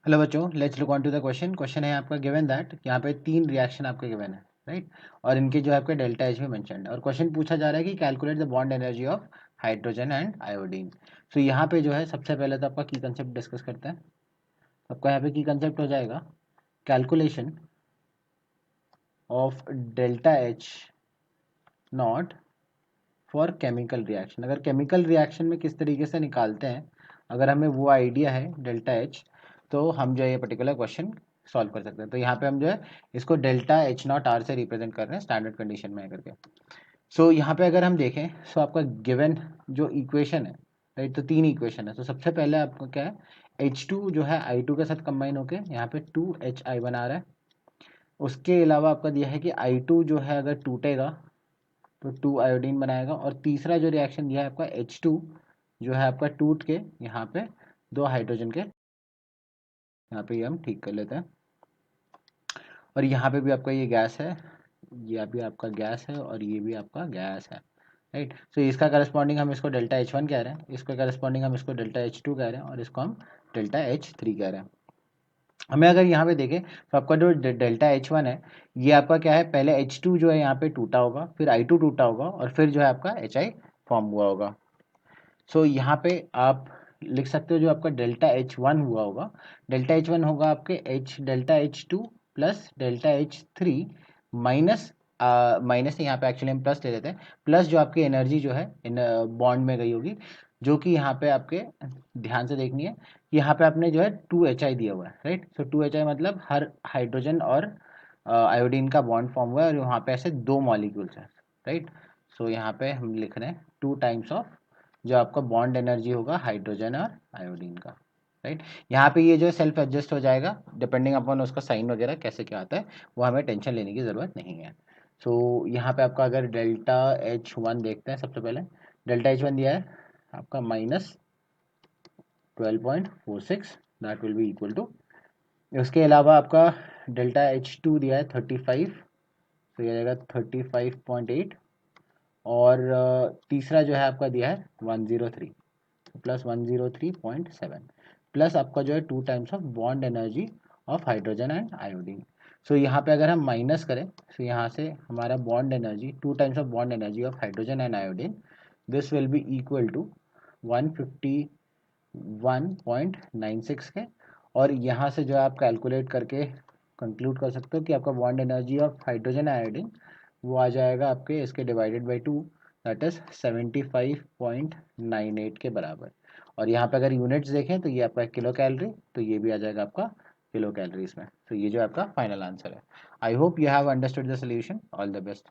Hello बच्चों, let's look on to the question. Question है आपका गिवन दैट यहाँ पे 3 रिएक्शन आपके गिवन है, राइट। और इनके जो है आपके डेल्टा एच में मेंशन्ड है और क्वेश्चन पूछा जा रहा है कि calculate the bond energy of hydrogen and iodine. So यहाँ पे जो है सबसे पहले तो आपका की कंसेप्ट डिस्कस करते हैं। आपका यहाँ पे की कंसेप्ट हो जाएगा calculation of delta H not for chemical reaction. अगर केमिकल रिएक्शन में किस तरीके से निकालते हैं, अगर हमें वो आइडिया है डेल्टा एच, तो हम जो है ये पर्टिकुलर क्वेश्चन सॉल्व कर सकते हैं। तो यहाँ पे हम जो है इसको डेल्टा एच नॉट आर से रिप्रेजेंट कर रहे हैं स्टैंडर्ड कंडीशन में करके। सो यहाँ पे अगर हम देखें, सो आपका गिवन जो इक्वेशन है, राइट, तो 3 इक्वेशन है। तो सबसे पहले आपको क्या है, H2 जो है I2 के साथ कंबाइन होके यहाँ पे 2HI बना रहा है। उसके अलावा आपका दिया है कि I2 जो है अगर टूटेगा तो 2 आयोडीन बनाएगा। और तीसरा जो रिएक्शन दिया है आपका H2 जो है आपका टूट के यहाँ पे 2 हाइड्रोजन के यहाँ पे ये हम ठीक कर लेते हैं। और यहाँ पे भी आपका ये गैस है, ये भी आपका गैस है और ये भी आपका गैस है, राइट। सो इसका करस्पॉन्डिंग हम इसको डेल्टा H1 कह रहे हैं, इसका करस्पॉन्डिंग हम इसको डेल्टा H2 कह रहे हैं और इसको हम डेल्टा H3 कह रहे हैं। हमें अगर यहाँ पे देखें तो आपका जो डेल्टा H1 है, ये आपका क्या है, पहले H2 जो है यहाँ पे टूटा होगा, फिर I2 टूटा होगा और फिर जो है आपका HI फॉर्म हुआ होगा। सो यहाँ पे आप लिख सकते हो जो आपका डेल्टा H1 हुआ होगा, डेल्टा H1 होगा आपके delta H2 plus delta H3 minus minus यहाँ पे एक्चुअली हम प्लस ले लेते हैं, प्लस जो आपकी एनर्जी जो है इन बॉन्ड में गई होगी, जो कि यहाँ पे आपके ध्यान से देखनी है कि यहाँ पे आपने जो है 2HI दिया हुआ है, राइट। सो 2HI मतलब हर हाइड्रोजन और आयोडीन का बॉन्ड फॉर्म हुआ है और यहाँ पे ऐसे 2 मॉलिक्यूल्स हैं, राइट। सो यहाँ पे हम लिख रहे हैं 2 टाइम्स ऑफ जो आपका बॉन्ड एनर्जी होगा हाइड्रोजन और आयोडीन का, राइट। यहाँ पे ये जो सेल्फ एडजस्ट हो जाएगा डिपेंडिंग अपॉन उसका साइन वगैरह कैसे क्या आता है, वो हमें टेंशन लेने की ज़रूरत नहीं है। सो यहाँ पे आपका अगर डेल्टा H1 देखते हैं, सबसे पहले डेल्टा H1 दिया है आपका -12.46, that will be equal to, उसके अलावा आपका डेल्टा H2 दिया है 35, तो ये जाएगा 35.8। और तीसरा जो है आपका दिया है 103 प्लस 103.7 प्लस आपका जो है 2 times of bond energy of hydrogen and iodine. So यहाँ पे अगर हम माइनस करें, तो यहाँ से हमारा bond energy 2 times of bond energy of hydrogen and iodine, this will be equal to 151.96 के। और यहाँ से जो है आप कैलकुलेट करके कंक्लूड कर सकते हो कि आपका bond energy of hydrogen iodine वो आ जाएगा आपके इसके डिवाइडेड बाई 2, दैट इज 75.98 के बराबर। और यहाँ पे अगर यूनिट्स देखें तो ये आपका किलो कैलोरी, तो ये भी आ जाएगा आपका किलो कैलोरीज में। तो ये जो आपका फाइनल आंसर है। I hope you have understood the solution. All the best.